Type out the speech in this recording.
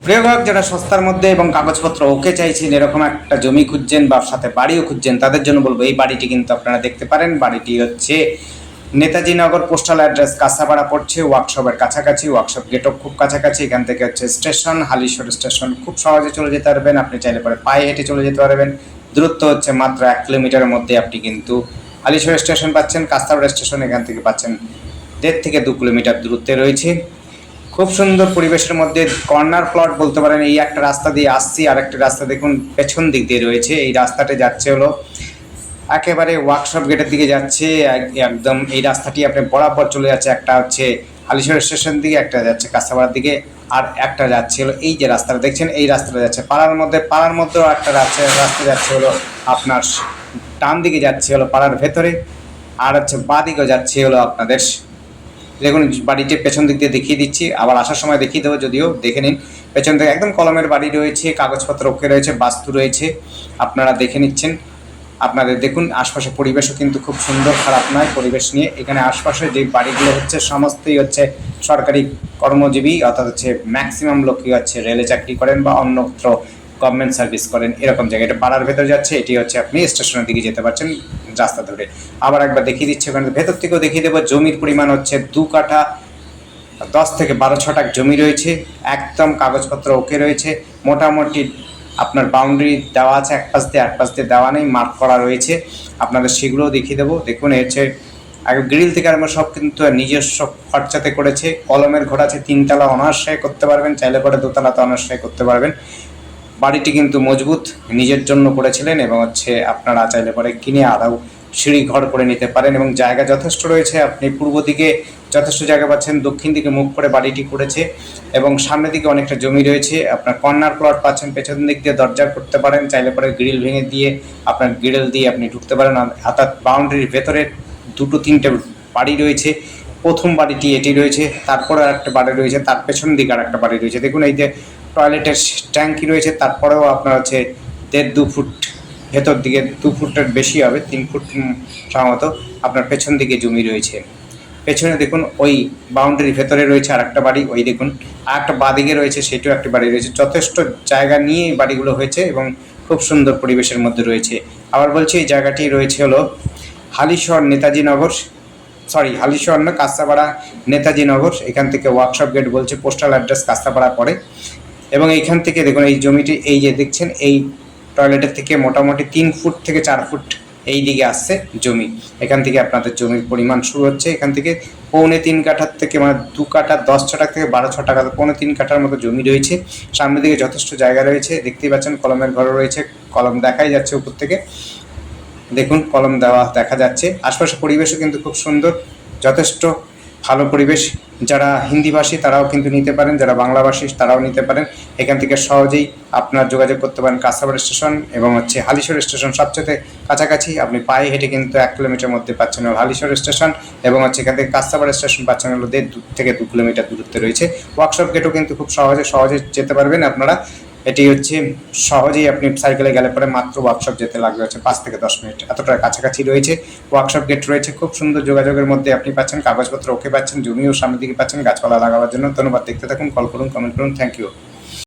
প্রিয় গ্রাহক, যারা সস্তার মধ্যে এবং কাগজপত্র ওকে চাইছেন, এরকম একটা জমি খুঁজছেন বা সাথে বাড়িও খুঁজছেন, তাদের জন্য বলবো এই বাড়িটি কিন্তু আপনারা দেখতে পারেন। বাড়িটি হচ্ছে নেতাজি নগর, পোস্টাল অ্যাড্রেস কাঁচাপাড়া পড়ছে, ওয়ার্কশপের কাছাকাছি, ওয়ার্কশপ গেটও খুব কাছাকাছি। এখান থেকে হচ্ছে স্টেশন, হালিশহর স্টেশন খুব সহজে চলে যেতে পারবেন। আপনি চাইলে পরে পায়ে হেঁটে চলে যেতে পারবেন। দূরত্ব হচ্ছে মাত্র 1 কিলোমিটারের মধ্যে আপনি কিন্তু হালিশহর স্টেশন পাচ্ছেন। কাঁচাপাড়া স্টেশন এখান থেকে পাচ্ছেন 1.5 থেকে 2 কিলোমিটার দূরত্বে রয়েছে। খুব সুন্দর পরিবেশের মধ্যে কর্নার প্লট বলতে পারেন। এই একটা রাস্তা দিয়ে আসছি, আর একটা রাস্তা দেখুন পেছন দিক দিয়ে রয়েছে। এই রাস্তাটা যাচ্ছে হলো একেবারে ওয়ার্কশপ গেটের দিকে যাচ্ছে। একদম এই রাস্তাটি আপনি বরাবর চলে যাচ্ছে। একটা হচ্ছে হালিশহর স্টেশন দিকে, একটা যাচ্ছে কাঁচাপাড়ার দিকে, আর একটা যাচ্ছে হলো এই যে রাস্তাটা দেখছেন, এই রাস্তাটা যাচ্ছে পাড়ার মধ্যে। পাড়ার মধ্যেও একটা রাস্তা যাচ্ছে হলো আপনার ডান দিকে যাচ্ছে হলো পাড়ার ভেতরে, আর হচ্ছে বাঁ দিকেও যাচ্ছে হলো আপনাদের। দেখুন বাড়িটির পেছন দিক দিয়ে দেখিয়ে দিচ্ছি, আবার আসার সময় দেখিয়ে দেবো, যদিও দেখে নিন। পেছন থেকে একদম কলমের বাড়ি রয়েছে, কাগজপত্র ওকে রয়েছে, বাস্তু রয়েছে, আপনারা দেখে নিচ্ছেন। আপনাদের দেখুন আশপাশে পরিবেশও কিন্তু খুব সুন্দর, খারাপ নয় পরিবেশ নিয়ে। এখানে আশপাশে যে বাড়িগুলো হচ্ছে সমস্তই হচ্ছে সরকারি কর্মজীবী, অর্থাৎ হচ্ছে ম্যাক্সিমাম লোকই হচ্ছে রেলে চাকরি করেন বা অন্যত্র গভর্নমেন্ট সার্ভিস করেন, এরকম জায়গায়। এটা পাড়ার ভেতর যাচ্ছে, এটি হচ্ছে আপনি স্টেশনের দিকে যেতে পারছেন রাস্তা ধরে। আবার একবার দেখিয়ে দিচ্ছি, ওখানে ভেতর থেকেও দেখিয়ে দেবো। জমির পরিমাণ হচ্ছে 2 কাঠা 10 থেকে 12 ছটাক জমি রয়েছে। একদম কাগজপত্র ওকে রয়েছে। মোটামুটি আপনার বাউন্ডারি দেওয়া আছে, এক পাশ দিয়ে দেওয়া নেই, মার্ক করা রয়েছে। আপনাদের সেগুলোও দেখিয়ে দেবো। দেখুন হচ্ছে আগে গ্রিল থেকে আমরা সব কিন্তু নিজস্ব খরচাতে করেছে। কলমের ঘর আছে, 3 তলা অনার্সায় করতে পারবেন, চাইলে পরে 2 তলাতে অনার্সায় করতে পারবেন। বাড়িটি কিন্তু মজবুত, নিজের জন্য করেছিলেন, এবং হচ্ছে আপনারা চাইলে পরে কিনে আরও সিঁড়ি ঘর করে নিতে পারেন। এবং জায়গা যথেষ্ট রয়েছে। আপনি পূর্ব দিকে যথেষ্ট জায়গা পাচ্ছেন, দক্ষিণ দিকে মুখ করে বাড়িটি করেছে, এবং সামনের দিকে অনেকটা জমি রয়েছে। আপনার কর্নার প্লট পাচ্ছেন, পেছন দিক দিয়ে দরজা করতে পারেন, চাইলে পরে গ্রিল ভেঙে দিয়ে আপনার গ্রিল দিয়ে আপনি ঢুকতে পারেন। অর্থাৎ বাউন্ডারির ভেতরে 2-3টে বাড়ি রয়েছে। প্রথম বাড়িটি এটি রয়েছে, তারপরে আরেকটা বাড়ি রয়েছে, তার পেছন দিকে আরেকটা বাড়ি রয়েছে। দেখুন এই যে টয়লেটের ট্যাঙ্কি রয়েছে, তারপরেও আপনার হচ্ছে 1.5-2 ফুট ভেতর দিকে, 2 ফুটের বেশি হবে, 3 ফুট সম্ভবত আপনার পেছন দিকে জমি রয়েছে। পেছনে দেখুন ওই বাউন্ডারির ভেতরে রয়েছে আরেকটা বাড়ি, ওই দেখুন আরেকটা বাঁ দিকে রয়েছে, সেটিও একটা বাড়ি রয়েছে। যথেষ্ট জায়গা নিয়ে এই বাড়িগুলো হয়েছে এবং খুব সুন্দর পরিবেশের মধ্যে রয়েছে। আবার বলছি, এই জায়গাটি রয়েছে হলো হালিশহর নেতাজি নগর, হালিশহর না, কাঁচাপাড়া নেতাজি নগর। এখান থেকে ওয়ার্কশপ গেট বলছে, পোস্টাল অ্যাড্রেস কাঁচাপাড়া পড়ে। এবং এইখান থেকে দেখুন এই জমিটি, এই যে দেখছেন, এই টয়লেটের থেকে মোটামুটি 3 ফুট থেকে 4 ফুট এই দিকে আসছে জমি। এখান থেকে আপনাদের জমির পরিমাণ শুরু হচ্ছে। এখান থেকে 3.25 কাঠার থেকে, মানে 2 কাঠা 10 ছটাক থেকে 12 ছটাক, 3.25 কাঠার মতো জমি রয়েছে। সামনের দিকে যথেষ্ট জায়গা রয়েছে, দেখতেই পাচ্ছেন। কলমের ঘর রয়েছে, কলম দেখাই যাচ্ছে উপর থেকে, দেখুন কলম দেওয়া দেখা যাচ্ছে। আশপাশের পরিবেশও কিন্তু খুব সুন্দর, যথেষ্ট ভালো পরিবেশ। যারা হিন্দিভাষী তারাও কিন্তু নিতে পারেন, যারা বাংলাভাষী তারাও নিতে পারেন। এখান থেকে সহজেই আপনার যোগাযোগ করতে পারেন কাঁচাপাড়া স্টেশন এবং হচ্ছে হালিশহর স্টেশন সবচেয়ে কাছাকাছি। আপনি পায়ে হেঁটে কিন্তু 1 কিলোমিটার মধ্যে পাচ্ছেন হালিশহর স্টেশন, এবং হচ্ছে এখান থেকে কাঁচাপাড়া স্টেশন পাচ্ছেন হলো 1.5 থেকে 2 কিলোমিটার দূরত্বে রয়েছে। ওয়ার্কশপ গেটও কিন্তু খুব সহজে যেতে পারবেন আপনারা। এটি হচ্ছে সহজেই আপনি সাইকেলে গেলে পরে মাত্র ওয়ার্কশপ যেতে লাগবে হচ্ছে 5 থেকে 10 মিনিট, এতটা কাছাকাছি রয়েছে। ওয়ার্কশপ গেট রয়েছে, খুব সুন্দর যোগাযোগের মধ্যে আপনি পাচ্ছেন, কাগজপত্র ওকে পাচ্ছেন, জমিও সামনের দিকে পাচ্ছেন গাছপালা লাগাবার জন্য। ধন্যবাদ, দেখতে থাকুন, কল করুন, কমেন্ট করুন। Thank you.